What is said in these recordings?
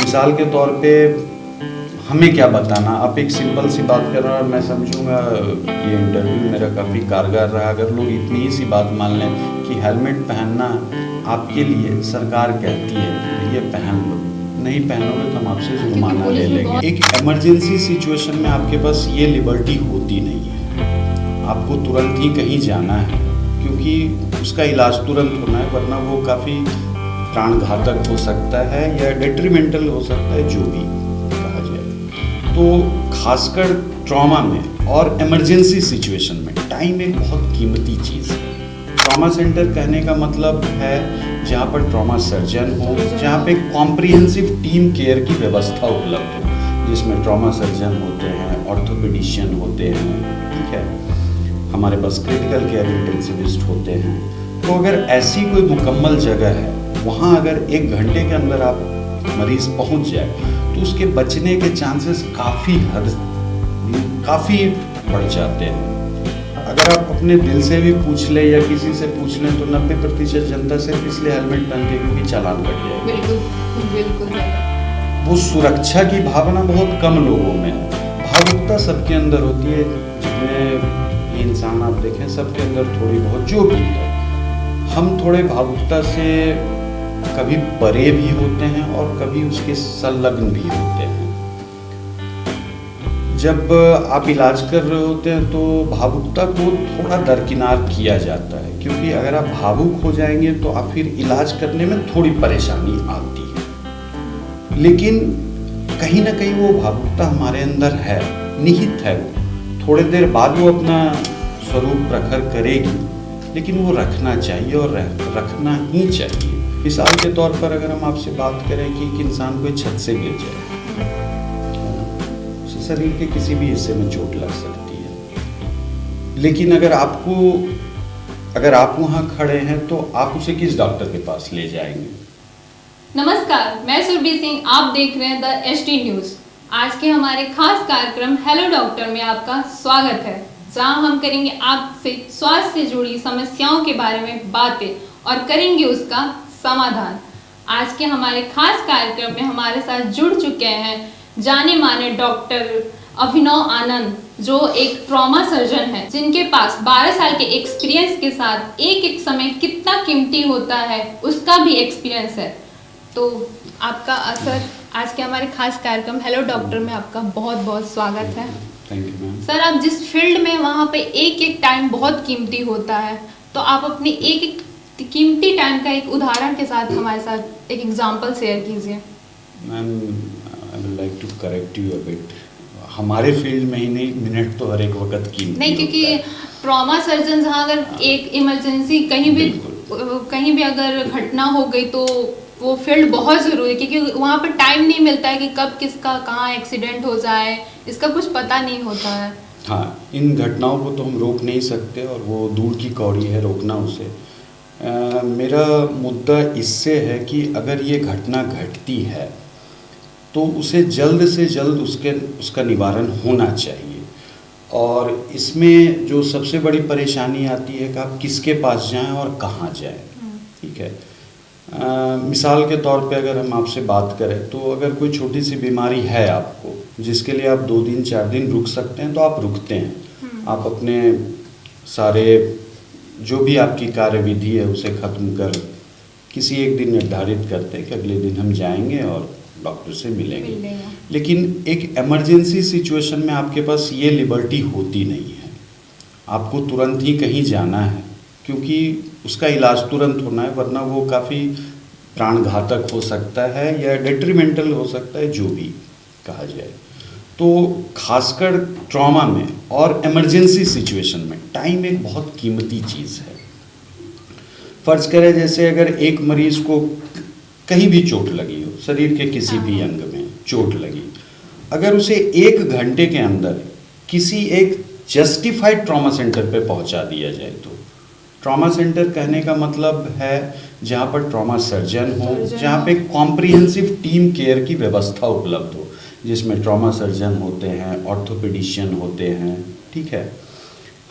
मिसाल के तौर पे हमें क्या बताना, आप एक सिंपल सी बात कर रहे हैं और मैं समझूंगा ये इंटरव्यू मेरा काफ़ी कारगर रहा अगर लोग इतनी ही सी बात मान लें कि हेलमेट पहनना आपके लिए सरकार कहती है कि ये पहन लो, नहीं पहनोगे तो हम आपसे जुर्माना ले लेंगे। एक इमरजेंसी सिचुएशन में आपके पास ये लिबर्टी होती नहीं है, आपको तुरंत ही कहीं जाना है क्योंकि उसका इलाज तुरंत होना है, वरना वो काफ़ी प्राणघातक हो सकता है या डेट्रीमेंटल हो सकता है, जो भी कहा जाए। तो खासकर ट्रॉमा में और इमरजेंसी सिचुएशन में टाइम एक बहुत कीमती चीज़ है। ट्रॉमा सेंटर कहने का मतलब है जहाँ पर ट्रॉमा सर्जन हो, जहाँ पे कॉम्प्रिहेंसिव टीम केयर की व्यवस्था उपलब्ध हो, जिसमें ट्रॉमा सर्जन होते हैं, ऑर्थोपेडिशियन होते हैं, ठीक है, हमारे पास क्रिटिकल केयर इंटेंसिविस्ट होते हैं। तो अगर ऐसी कोई मुकम्मल जगह है, वहाँ अगर 1 घंटे के अंदर आप मरीज पहुँच जाए तो उसके बचने के चांसेस काफ़ी बढ़ जाते हैं। अगर आप अपने दिल से भी पूछ ले या किसी से पूछ लें तो 90% जनता सिर्फ इसलिए हेलमेट पहन के क्योंकि चालान कट जाएगा। बिल्कुल बिल्कुल। वो सुरक्षा की भावना बहुत कम लोगों में है। भावुकता सबके अंदर होती है, जितने इंसान आप देखें सबके अंदर थोड़ी बहुत जो भी है। हम थोड़े भावुकता से कभी परे भी होते हैं और कभी उसके संलग्न भी होते हैं। जब आप इलाज कर रहे होते हैं तो भावुकता को थोड़ा दरकिनार किया जाता है, क्योंकि अगर आप भावुक हो जाएंगे तो आप फिर इलाज करने में थोड़ी परेशानी आती है। लेकिन कहीं ना कहीं वो भावुकता हमारे अंदर है, निहित है। वो थोड़ी देर बाद वो अपना स्वरूप प्रखर करेगी, लेकिन वो रखना चाहिए और रखना ही चाहिए। मिसाल के तौर पर अगर हम आपसे बात करें कि एक इंसान कोई छत से गिर जाए, शरीर के किसी भी हिस्से में चोट लग सकती है, लेकिन अगर आप वहाँ खड़े हैं तो आप उसे किस डॉक्टर के पास ले जाएंगे? नमस्कार, मैं सुरभि सिंह, आप देख रहे हैं द एचटी न्यूज। आज के हमारे खास कार्यक्रम हेलो डॉक्टर में आपका स्वागत है, जहां हम करेंगे आपसे स्वास्थ्य से जुड़ी समस्याओं के बारे में बातें और करेंगे उसका समाधान। आज के हमारे खास कार्यक्रम में हमारे साथ जुड़ चुके हैं जाने माने डॉक्टर अभिनव आनंद, जो एक ट्रॉमा सर्जन है, जिनके पास 12 साल के एक्सपीरियंस के साथ एक समय कितना कीमती होता है उसका भी एक्सपीरियंस है। तो आपका असर आज के हमारे खास कार्यक्रम हेलो डॉक्टर में आपका बहुत बहुत स्वागत है। Thank you ma'am. सर, आप जिस फील्ड में वहाँ पे एक टाइम बहुत कीमती होता है, तो आप अपनी एक कीमती टाइम का एक उदाहरण के साथ हमारे साथ एक एग्जांपल शेयर कीजिए। Ma'am, I would like to correct you a bit. हमारे फील्ड में ही नहीं, मिनट तो हर एक वक्त कीमती नहीं, क्योंकि ट्रॉमा सर्जन जहाँ अगर एक इमरजेंसी कहीं भी अगर घटना हो गई तो वो फील्ड बहुत ज़रूरी है, क्योंकि वहाँ पे टाइम नहीं मिलता है कि कब किसका कहाँ एक्सीडेंट हो जाए, इसका कुछ पता नहीं होता है। हाँ, इन घटनाओं को तो हम रोक नहीं सकते और वो दूर की कौड़ी है रोकना उसे। मेरा मुद्दा इससे है कि अगर ये घटना घटती है तो उसे जल्द से जल्द उसका निवारण होना चाहिए। और इसमें जो सबसे बड़ी परेशानी आती है कि आप किसके पास जाएं और कहाँ जाएं, ठीक है। मिसाल के तौर पे अगर हम आपसे बात करें तो अगर कोई छोटी सी बीमारी है आपको, जिसके लिए आप 2 दिन 4 दिन रुक सकते हैं तो आप रुकते हैं। आप अपने सारे जो भी आपकी कार्यविधि है उसे ख़त्म कर किसी एक दिन निर्धारित करते हैं कि अगले दिन हम जाएंगे और डॉक्टर से मिलेंगे। लेकिन एक इमरजेंसी सिचुएशन में आपके पास ये लिबर्टी होती नहीं है, आपको तुरंत ही कहीं जाना है क्योंकि उसका इलाज तुरंत होना है, वरना वो काफ़ी प्राणघातक हो सकता है या डेट्रीमेंटल हो सकता है, जो भी कहा जाए। तो खासकर ट्रॉमा में और इमरजेंसी सिचुएशन में टाइम एक बहुत कीमती चीज़ है। फ़र्ज़ करें जैसे अगर एक मरीज़ को कहीं भी चोट लगी हो, शरीर के किसी भी अंग में चोट लगी, अगर उसे 1 घंटे के अंदर किसी एक जस्टिफाइड ट्रॉमा सेंटर पे पहुंचा दिया जाए, तो ट्रॉमा सेंटर कहने का मतलब है जहाँ पर ट्रॉमा सर्जन हो, जहाँ पे कॉम्प्रिहेंसिव टीम केयर की व्यवस्था उपलब्ध हो, जिसमें ट्रॉमा सर्जन होते हैं, ऑर्थोपेडिशियन होते हैं, ठीक है,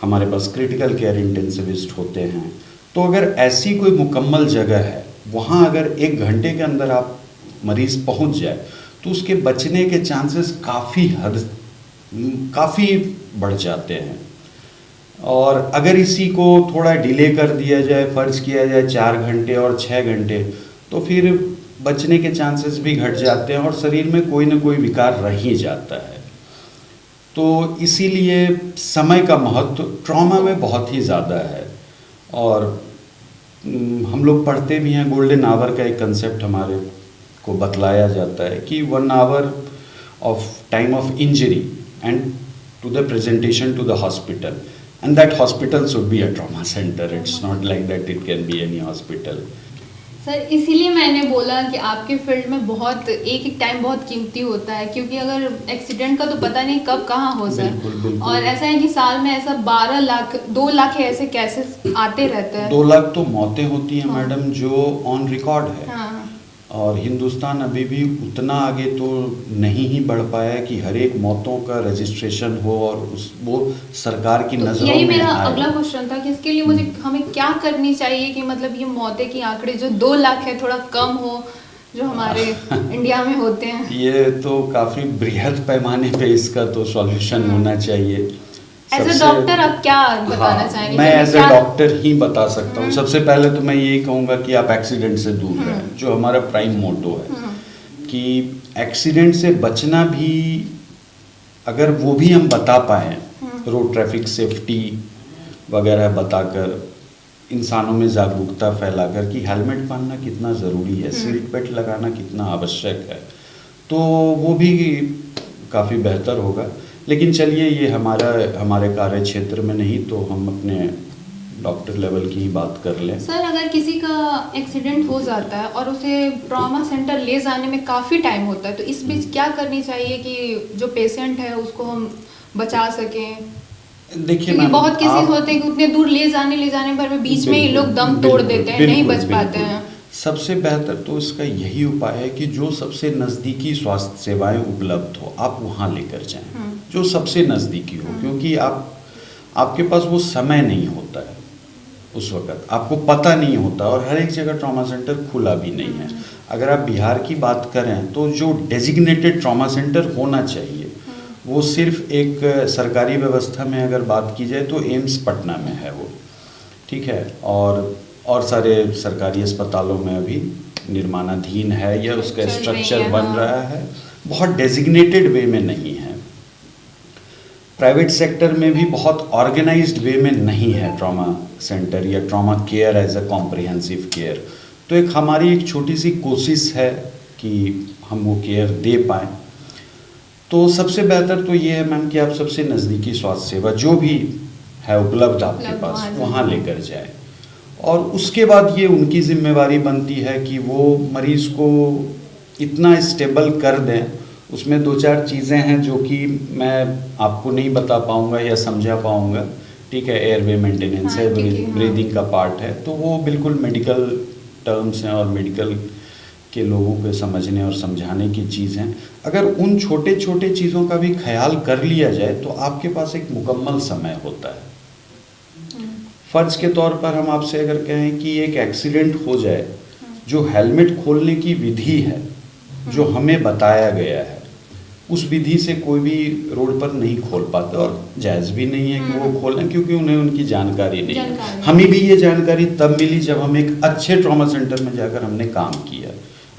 हमारे पास क्रिटिकल केयर इंटेंसिविस्ट होते हैं। तो अगर ऐसी कोई मुकम्मल जगह है, वहाँ अगर 1 घंटे के अंदर आप मरीज़ पहुंच जाए तो उसके बचने के चांसेस काफ़ी बढ़ जाते हैं। और अगर इसी को थोड़ा डिले कर दिया जाए, फ़र्ज़ किया जाए 4 घंटे और 6 घंटे, तो फिर बचने के चांसेस भी घट जाते हैं और शरीर में कोई ना कोई विकार रह ही जाता है। तो इसीलिए समय का महत्व ट्रॉमा में बहुत ही ज़्यादा है। और हम लोग पढ़ते भी हैं, गोल्डन आवर का एक कंसेप्ट हमारे को बतलाया जाता है कि 1 hour of time of injury and to the presentation to the hospital, and that hospital should be a trauma center. It's not like that it can be any hospital. Sir इसीलिए मैंने बोला कि आपके फील्ड में बहुत एक time बहुत कीमती होता है, क्योंकि अगर एक्सीडेंट का तो पता नहीं कब कहाँ हो सर। बिल्कुल। और ऐसा है कि साल में ऐसा 12 लाख 2 लाख ऐसे केसेस आते रहते हैं। 2 लाख तो मौतें होती हैं हाँ। मैडम, जो ऑन रिकॉर्ड है। हाँ। और हिंदुस्तान अभी भी उतना आगे तो नहीं ही बढ़ पाया है कि हर एक मौतों का रजिस्ट्रेशन हो और वो सरकार की तो नज़रों यही में मेरा आए। अगला क्वेश्चन था कि इसके लिए हमें क्या करनी चाहिए कि मतलब ये मौतें की आंकड़े जो 2 लाख है थोड़ा कम हो, जो हमारे इंडिया में होते हैं। ये तो काफ़ी बृहद पैमाने पे इसका तो सॉल्यूशन होना चाहिए। एज अ डॉक्टर आप क्या बताना चाहेंगे? मैं एज अ डॉक्टर ही बता सकता हूँ। सबसे पहले तो मैं यही कहूँगा कि आप एक्सीडेंट से दूर रहें, जो हमारा प्राइम मोटो है कि एक्सीडेंट से बचना भी, अगर वो भी हम बता पाएँ, रोड ट्रैफिक सेफ्टी वगैरह बताकर, इंसानों में जागरूकता फैलाकर कि हेलमेट पहनना कितना ज़रूरी है, सीट बेल्ट लगाना कितना आवश्यक है, तो वो भी काफ़ी बेहतर होगा। लेकिन चलिए, ये हमारे कार्य क्षेत्र में नहीं, तो हम अपने डॉक्टर लेवल की ही बात कर लें। सर अगर किसी का एक्सीडेंट हो जाता है और उसे ट्रॉमा सेंटर ले जाने में काफ़ी टाइम होता है, तो इस बीच क्या करनी चाहिए कि जो पेशेंट है उसको हम बचा सकें? देखिए, क्योंकि बहुत केसेस होते हैं कि उतने दूर ले जाने पर बीच में ही लोग दम तोड़ देते हैं, नहीं बच पाते हैं। सबसे बेहतर तो इसका यही उपाय है कि जो सबसे नज़दीकी स्वास्थ्य सेवाएं उपलब्ध हो, आप वहाँ लेकर जाएं, जो सबसे नज़दीकी हो, क्योंकि आपके पास वो समय नहीं होता है उस वक़्त, आपको पता नहीं होता, और हर एक जगह ट्रॉमा सेंटर खुला भी नहीं है। अगर आप बिहार की बात करें तो जो डेजिग्नेटेड ट्रॉमा सेंटर होना चाहिए वो सिर्फ एक सरकारी व्यवस्था में अगर बात की जाए तो एम्स पटना में है वो, ठीक है, और सारे सरकारी अस्पतालों में अभी निर्माणाधीन है या उसका स्ट्रक्चर बन रहा है, बहुत डेजिग्नेटेड वे में नहीं है। प्राइवेट सेक्टर में भी बहुत ऑर्गेनाइज्ड वे में नहीं है ट्रॉमा सेंटर या trauma care as a comprehensive care. तो हमारी एक छोटी सी कोशिश है कि हम वो केयर दे पाएँ। तो सबसे बेहतर तो ये है मैम कि आप सबसे नज़दीकी स्वास्थ्य सेवा जो भी है उपलब्ध आपके पास, वहाँ लेकर जाए, और उसके बाद ये उनकी जिम्मेवारी बनती है कि वो मरीज़ को इतना स्टेबल कर दें। उसमें 2-4 चीज़ें हैं जो कि मैं आपको नहीं बता पाऊँगा या समझा पाऊँगा, ठीक है, एयरवे मेंटेनेंस है, ब्रीदिंग का पार्ट है, तो वो बिल्कुल मेडिकल टर्म्स हैं और मेडिकल के लोगों को समझने और समझाने की चीज़ हैं। अगर उन छोटे छोटे चीज़ों का भी ख्याल कर लिया जाए तो आपके पास एक मुकम्मल समय होता है। फ़र्ज़ के तौर पर हम आपसे अगर कहें कि एक एक्सीडेंट हो जाए, जो हेलमेट खोलने की विधि है जो हमें बताया गया है, उस विधि से कोई भी रोड पर नहीं खोल पाता, और जायज़ भी नहीं है कि वो खोलें, क्योंकि उन्हें उनकी जानकारी नहीं है। हमें भी ये जानकारी तब मिली जब हम एक अच्छे ट्रॉमा सेंटर में जाकर हमने काम किया।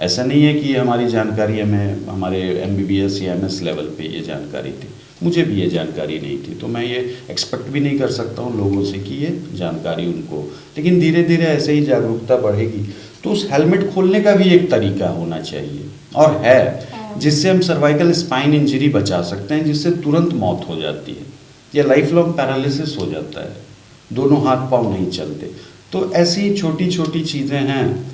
ऐसा नहीं है कि हमारी जानकारी हमें हमारे MBBS या MS लेवल पे ये जानकारी थी, मुझे भी ये जानकारी नहीं थी, तो मैं ये एक्सपेक्ट भी नहीं कर सकता हूँ लोगों से कि ये जानकारी उनको, लेकिन धीरे धीरे ऐसे ही जागरूकता बढ़ेगी तो उस हेलमेट खोलने का भी एक तरीका होना चाहिए, और है, जिससे हम सर्वाइकल स्पाइन इंजरी बचा सकते हैं, जिससे तुरंत मौत हो जाती है या लाइफ लॉन्ग पैरालिसिस हो जाता है, दोनों हाथ पाँव नहीं चलते। तो ऐसी छोटी छोटी चीज़ें हैं,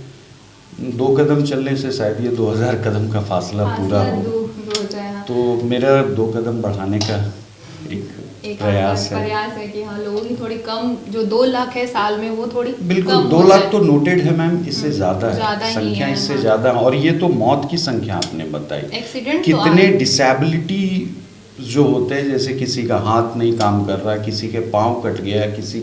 2 कदम चलने से शायद ये 2000 कदम का फासला पूरा हो। तो मेरा 2 कदम बढ़ाने का एक प्रयास है कि हाँ लोगों की थोड़ी कम, जो 2 लाख है साल में वो थोड़ी बिल्कुल 2 लाख तो नोटेड है मैम, इससे ज़्यादा है संख्या, इससे ज़्यादा, और ये तो मौत की संख्या आपने बताई। एक्सीडेंट कितने डिसेबिलिटी जो होते हैं, जैसे किसी का हाथ नहीं काम कर रहा, किसी के पाँव कट गया, किसी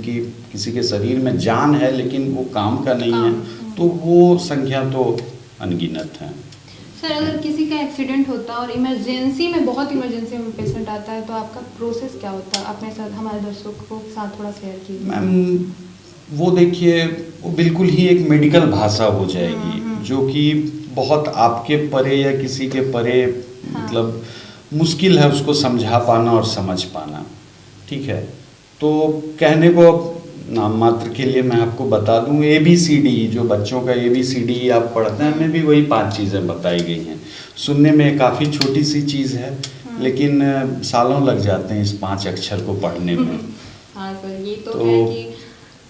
के शरीर में जान है लेकिन वो काम का नहीं है, तो वो संख्या तो अनगिनत है। सर अगर किसी का एक्सीडेंट होता है और इमरजेंसी में, बहुत इमरजेंसी में पेशेंट आता है, तो आपका प्रोसेस क्या होता है? अपने साथ हमारे दर्शकों के साथ थोड़ा शेयर कीजिए। मैम वो देखिए, वो बिल्कुल ही एक मेडिकल भाषा हो जाएगी जो कि बहुत आपके परे या किसी के परे, मतलब मुश्किल है उसको समझा पाना और समझ पाना। ठीक है, तो कहने को नाम मात्र के लिए मैं आपको बता दूं, ABCD जो बच्चों का ABCD आप पढ़ते हैं, हमें भी वही 5 चीज़ें बताई गई हैं। सुनने में काफ़ी छोटी सी चीज़ है, लेकिन सालों लग जाते हैं इस 5 अक्षर को पढ़ने में। हाँ सर, ये तो है कि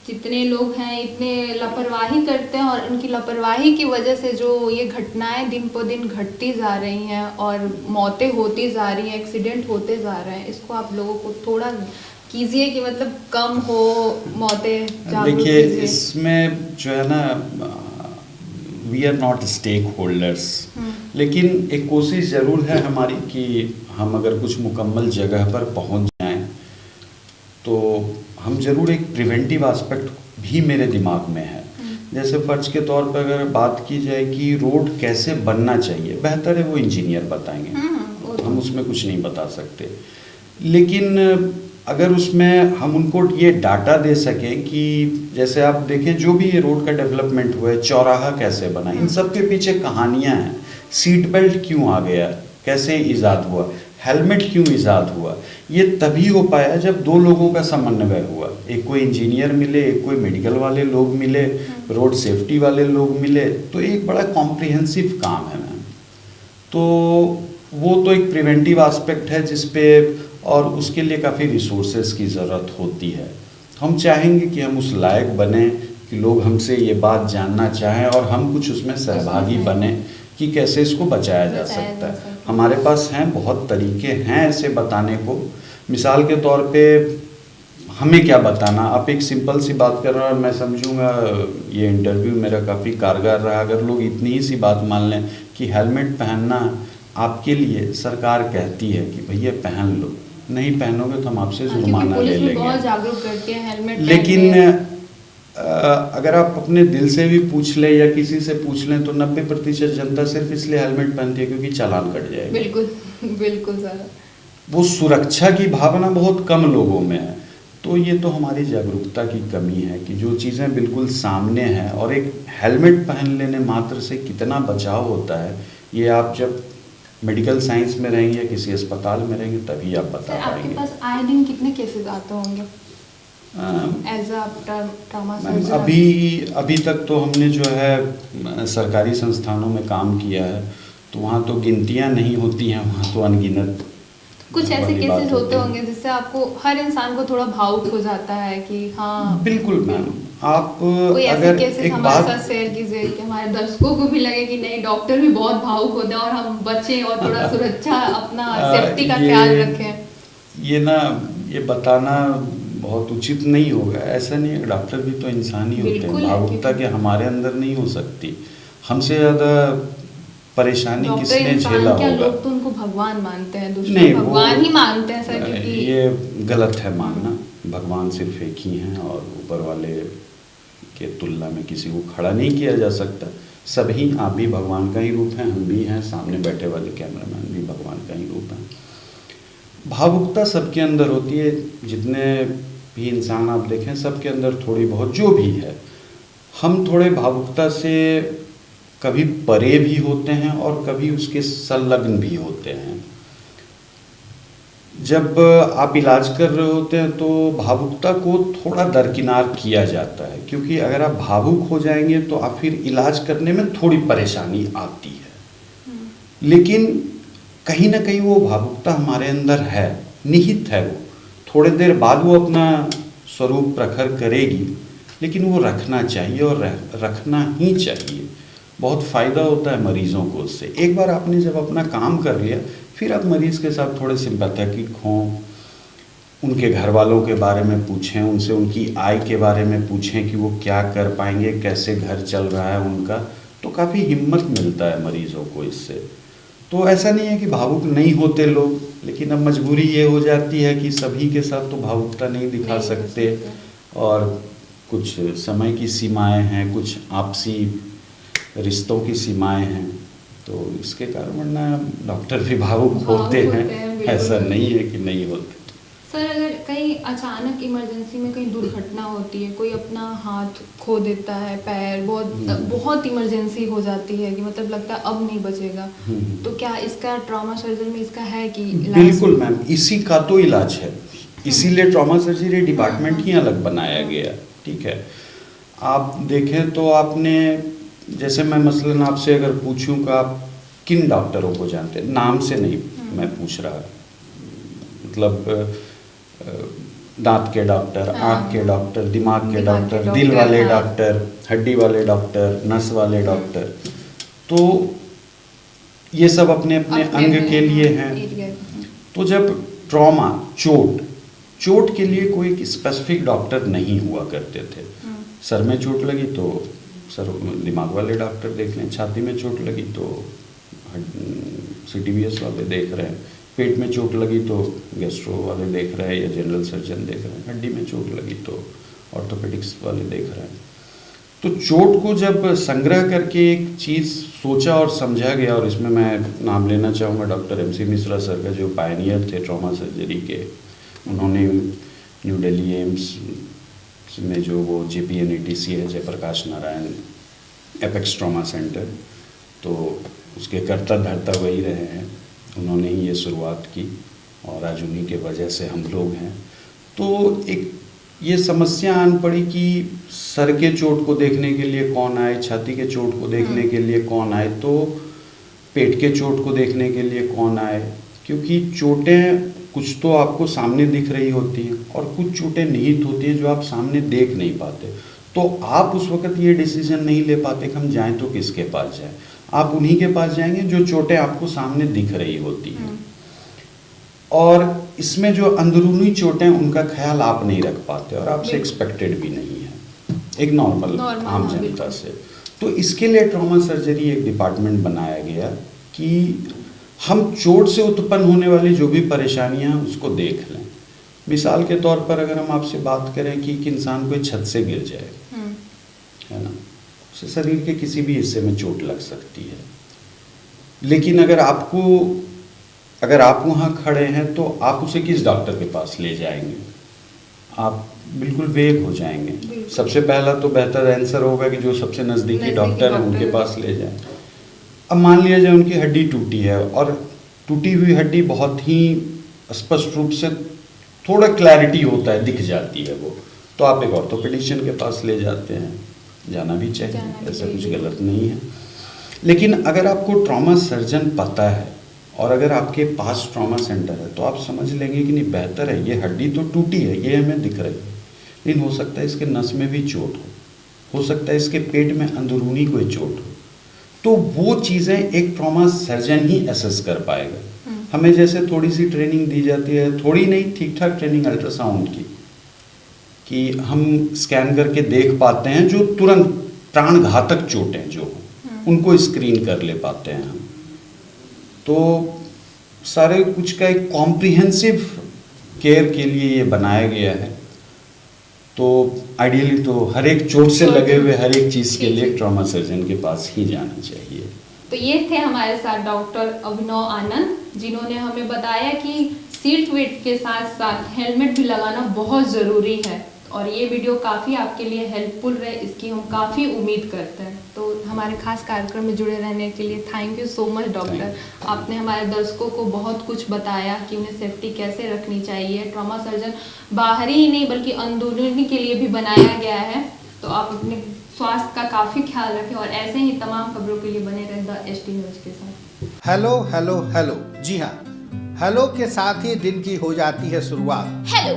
जितने लोग हैं इतने लापरवाही करते हैं, और उनकी लापरवाही की वजह से जो ये घटनाएं दिन पर दिन घटती जा रही हैं और मौतें होती जा रही हैं, एक्सीडेंट होते जा रहे हैं, इसको आप लोगों को थोड़ा कीजिए कि मतलब कम हो मौतें, जागरूक देखिए कीजिए। इसमें जो है ना, we are not stakeholders, लेकिन एक कोशिश ज़रूर है हमारी कि हम अगर कुछ मुकम्मल जगह पर पहुंच जाएं तो हम ज़रूर एक प्रिवेंटिव एस्पेक्ट भी मेरे दिमाग में है। जैसे फ़र्ज के तौर पर अगर बात की जाए कि रोड कैसे बनना चाहिए, बेहतर है वो इंजीनियर बताएंगे, हम उसमें कुछ नहीं बता सकते। लेकिन अगर उसमें हम उनको ये डाटा दे सकें कि जैसे आप देखें जो भी ये रोड का डेवलपमेंट हुआ है, चौराहा कैसे बना, इन सब के पीछे कहानियाँ हैं। सीट बेल्ट क्यों आ गया, कैसे ईजाद हुआ, हेलमेट क्यों ईजाद हुआ, ये तभी हो पाया जब 2 लोगों का समन्वय हुआ। एक कोई इंजीनियर मिले, एक कोई मेडिकल वाले लोग मिले, रोड सेफ्टी वाले लोग मिले, तो एक बड़ा कॉम्प्रिहेंसिव काम है मैम। तो वो तो एक प्रिवेंटिव एस्पेक्ट है जिस पे, और उसके लिए काफ़ी रिसोर्सेज की ज़रूरत होती है। हम चाहेंगे कि हम उस लायक बने कि लोग हमसे ये बात जानना चाहें और हम कुछ उसमें सहभागी बने कि कैसे इसको बचाया जा सकता है। हमारे पास हैं बहुत तरीके हैं ऐसे बताने को। मिसाल के तौर पे हमें क्या बताना, आप एक सिंपल सी बात कर रहे हो और मैं समझूंगा ये इंटरव्यू मेरा काफ़ी कारगर रहा अगर लोग इतनी ही सी बात मान लें कि हेलमेट पहनना आपके लिए सरकार कहती है कि भैया पहन लो, नहीं पहनोगे तो हम आपसे जुर्माना ले लेंगे। बहुत जागरूक करते हैं हेलमेट, लेकिन अगर आप अपने दिल से भी पूछ लें या किसी से पूछ लें तो 90% जनता सिर्फ इसलिए हेलमेट पहनती है क्योंकि चालान कट जाएगा। बिल्कुल बिल्कुल सर, वो सुरक्षा की भावना बहुत कम लोगों में है। तो ये तो हमारी जागरूकता की कमी है कि जो चीज़ें बिल्कुल सामने हैं, और एक हेलमेट पहन लेने मात्र से कितना बचाव होता है ये आप जब मेडिकल साइंस में रहेंगे, किसी अस्पताल में रहेंगे, तभी आप बता पाएंगे। आपके पास आए दिन कितने केसेस आते होंगे एज अ ट्रॉमा सर्जन? अभी तक तो हमने जो है सरकारी संस्थानों में काम किया है, तो वहाँ तो गिनतियाँ नहीं होती हैं, वहाँ तो अनगिनत कुछ ऐसे केसेस होते होंगे जिससे आपको, हर इंसान को थोड़ा भावुक हो जाता है कि हाँ। बिल्कुल मैम, आप कोई अगर ऐसे एक हमारे बात साथ शेयर कीजिए कि हमारे दर्शकों को भी लगे कि नहीं, डॉक्टर भी बहुत भावुक होते हैं और हम बचें और थोड़ा सुरक्षा, अपना सेफ्टी का ख्याल रखें। ये ना, ये बताना बहुत उचित नहीं होगा। ऐसा नहीं है, डॉक्टर भी तो इंसान ही होते हैं, भावुकता के हमारे अंदर नहीं हो सकती। हमसे ज़्यादा परेशानी किसने झेला होगा? लोग तो उनको भगवान मानते हैं, दूसरे भगवान ही मानते हैं सर, क्योंकि ये गलत है मानना। भगवान सिर्फ एक ही हैं और ऊपर वाले के तुलना में किसी को खड़ा नहीं किया जा सकता। सभी, आप भी भगवान का ही रूप हैं, हम भी हैं, सामने बैठे वाले कैमरामैन भी भगवान का ही रूप हैं। भावुकता सबके अंदर होती है, जितने भी इंसान आप देखें सबके अंदर थोड़ी बहुत जो भी है। हम थोड़े भावुकता से कभी परे भी होते हैं और कभी उसके संलग्न भी होते हैं। जब आप इलाज कर रहे होते हैं तो भावुकता को थोड़ा दरकिनार किया जाता है, क्योंकि अगर आप भावुक हो जाएंगे तो आप फिर इलाज करने में थोड़ी परेशानी आती है। लेकिन कहीं ना कहीं वो भावुकता हमारे अंदर है, निहित है। वो थोड़ी देर बाद वो अपना स्वरूप प्रखर करेगी, लेकिन वो रखना चाहिए और रखना ही चाहिए। बहुत फ़ायदा होता है मरीज़ों को उससे। एक बार आपने जब अपना काम कर लिया, फिर आप मरीज़ के साथ थोड़े सिंपैथेटिक हों, उनके घर वालों के बारे में पूछें, उनसे उनकी आय के बारे में पूछें कि वो क्या कर पाएंगे, कैसे घर चल रहा है उनका, तो काफ़ी हिम्मत मिलता है मरीज़ों को इससे। तो ऐसा नहीं है कि भावुक नहीं होते लोग, लेकिन अब मजबूरी ये हो जाती है कि सभी के साथ तो भावुकता नहीं दिखा सकते, और कुछ समय की सीमाएं हैं, कुछ आपसी रिश्तों की सीमाएं हैं। तो इसके कारण वरना डॉक्टर भी भावुक होते हैं, बिल्कुल। ऐसा नहीं है कि नहीं होते। सर अगर कहीं अचानक इमरजेंसी में कहीं दुर्घटना होती है, कोई अपना हाथ खो देता है, पैर, बहुत इमरजेंसी हो जाती है कि मतलब लगता है अब नहीं बचेगा, तो क्या इसका ट्रॉमा सर्जरी में इसका है कि इलाज? बिल्कुल मैम, इसी का तो इलाज है, इसीलिए ट्रॉमा सर्जरी डिपार्टमेंट ही अलग बनाया गया। ठीक है, आप देखें तो आपने, जैसे मैं मसलन आपसे अगर पूछूं कि आप किन डॉक्टरों को जानते हैं, नाम से नहीं मैं पूछ रहा, मतलब दांत के डॉक्टर, आँख के डॉक्टर, दिमाग के डॉक्टर, दिल वाले डॉक्टर, हड्डी वाले डॉक्टर, नस वाले डॉक्टर, तो ये सब अपने अपने अंग के लिए हैं। तो जब ट्रॉमा, चोट के लिए कोई स्पेसिफिक डॉक्टर नहीं हुआ करते थे। सर में चोट लगी तो दिमाग वाले डॉक्टर देख लें, छाती में चोट लगी तो CTBS वाले देख रहे हैं, पेट में चोट लगी तो गैस्ट्रो वाले देख रहे हैं या जनरल सर्जन देख रहे हैं, हड्डी में चोट लगी तो ऑर्थोपेडिक्स वाले देख रहे हैं। तो चोट को जब संग्रह करके एक चीज़ सोचा और समझा गया, और इसमें मैं नाम लेना चाहूँगा डॉक्टर MC मिश्रा सर का, जो पायनियर थे ट्रॉमा सर्जरी के। उन्होंने न्यू दिल्ली एम्स में जो वो JPNETC है, Jayaprakash Narayan apex trauma centre, तो उसके कर्ता धर्ता वही रहे हैं, उन्होंने ही ये शुरुआत की और आज उन्हीं के वजह से हम लोग हैं। तो एक ये समस्या आन पड़ी कि सर के चोट को देखने के लिए कौन आए, छाती के चोट को देखने के लिए कौन आए, तो पेट के चोट को देखने के लिए कौन आए, क्योंकि चोटें कुछ तो आपको सामने दिख रही होती हैं और कुछ चोटें निहित होती हैं जो आप सामने देख नहीं पाते। तो आप उस वक्त ये डिसीजन नहीं ले पाते कि हम जाएं तो किसके पास जाएं। आप उन्हीं के पास जाएंगे जो चोटें आपको सामने दिख रही होती हैं, और इसमें जो अंदरूनी चोटें उनका ख्याल आप नहीं रख पाते और आपसे एक्सपेक्टेड भी नहीं है एक नॉर्मल आम जनता से। तो इसके लिए ट्रॉमा सर्जरी एक डिपार्टमेंट बनाया गया कि हम चोट से उत्पन्न होने वाली जो भी परेशानियां उसको देख लें। मिसाल के तौर पर अगर हम आपसे बात करें कि एक इंसान कोई छत से गिर जाए, है ना, उसे शरीर के किसी भी हिस्से में चोट लग सकती है, लेकिन अगर आप वहाँ खड़े हैं तो आप उसे किस डॉक्टर के पास ले जाएंगे? आप बिल्कुल वेग हो जाएंगे। सबसे पहला तो बेहतर आंसर होगा कि जो सबसे नज़दीकी डॉक्टर है उनके पास ले जाएं। अब मान लिया जाए उनकी हड्डी टूटी है और टूटी हुई हड्डी बहुत ही स्पष्ट रूप से थोड़ा क्लैरिटी होता है, दिख जाती है वो, तो आप एक ऑर्थोपेडिशियन के पास ले जाते हैं, जाना भी चाहिए, ऐसा कुछ गलत नहीं है। लेकिन अगर आपको ट्रॉमा सर्जन पता है और अगर आपके पास ट्रॉमा सेंटर है तो आप समझ लेंगे कि नहीं, बेहतर है, ये हड्डी तो टूटी है, ये हमें दिख रही है, लेकिन हो सकता है इसके नस में भी चोट हो सकता है इसके पेट में अंदरूनी कोई चोट हो, तो वो चीज़ें एक ट्रॉमा सर्जन ही असेस कर पाएगा। हमें जैसे थोड़ी सी ट्रेनिंग दी जाती है, थोड़ी नहीं, ठीक ठाक ट्रेनिंग अल्ट्रासाउंड की, कि हम स्कैन करके देख पाते हैं जो तुरंत प्राणघातक चोटें जो उनको स्क्रीन कर ले पाते हैं हम। तो सारे कुछ का एक कॉम्प्रिहेंसिव केयर के लिए ये बनाया गया है। तो आइडियली तो हर एक चोट से लगे हुए हर एक चीज़ के लिए ट्रॉमा सर्जन के पास ही जाना चाहिए। तो ये थे हमारे साथ डॉक्टर अभिनव आनंद, जिन्होंने हमें बताया कि सीट बेल्ट के साथ साथ हेलमेट भी लगाना बहुत ज़रूरी है, और ये वीडियो काफ़ी आपके लिए हेल्पफुल रहे, इसकी हम काफ़ी उम्मीद करते हैं। तो हमारे खास कार्यक्रम में जुड़े रहने के लिए thank you so much doctor. आपने हमारे दर्शकों को बहुत कुछ बताया कि उन्हें सेफ्टी कैसे रखनी चाहिए। ट्रॉमा सर्जन बाहरी ही नहीं बल्कि अंदरूनी के लिए भी बनाया गया है। तो आप अपने स्वास्थ्य का काफ़ी ख्याल रखें और ऐसे ही तमाम खबरों के लिए बने रहें द HT न्यूज़ के साथ। हेलो हेलो हेलो, जी हाँ, हेलो के साथ ही दिन की हो जाती है शुरुआत। हेलो,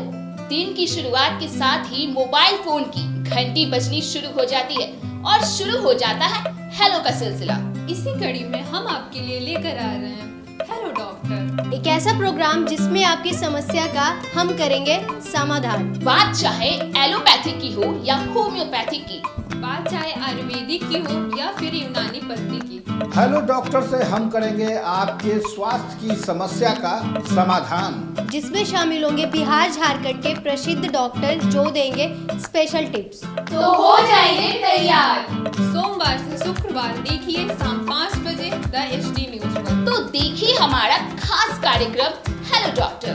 दिन की शुरुआत के साथ ही मोबाइल फोन की घंटी बजनी शुरू हो जाती है और शुरू हो जाता है हेलो का सिलसिला। इसी कड़ी में हम आपके लिए लेकर आ रहे हैं हेलो डॉक्टर, एक ऐसा प्रोग्राम जिसमें आपकी समस्या का हम करेंगे समाधान। बात चाहे एलोपैथिक की हो या होम्योपैथिक की, बात चाहे आयुर्वेदिक की हो या फिर यूनानी पद्धति की, हेलो डॉक्टर से हम करेंगे आपके स्वास्थ्य की समस्या का समाधान, जिसमें शामिल होंगे बिहार झारखंड के प्रसिद्ध डॉक्टर जो देंगे स्पेशल टिप्स। तो हो जाइए तैयार। सोमवार से शुक्रवार देखिए शाम 5 बजे द HD न्यूज पर। तो देखिए हमारा खास कार्यक्रम हेलो डॉक्टर।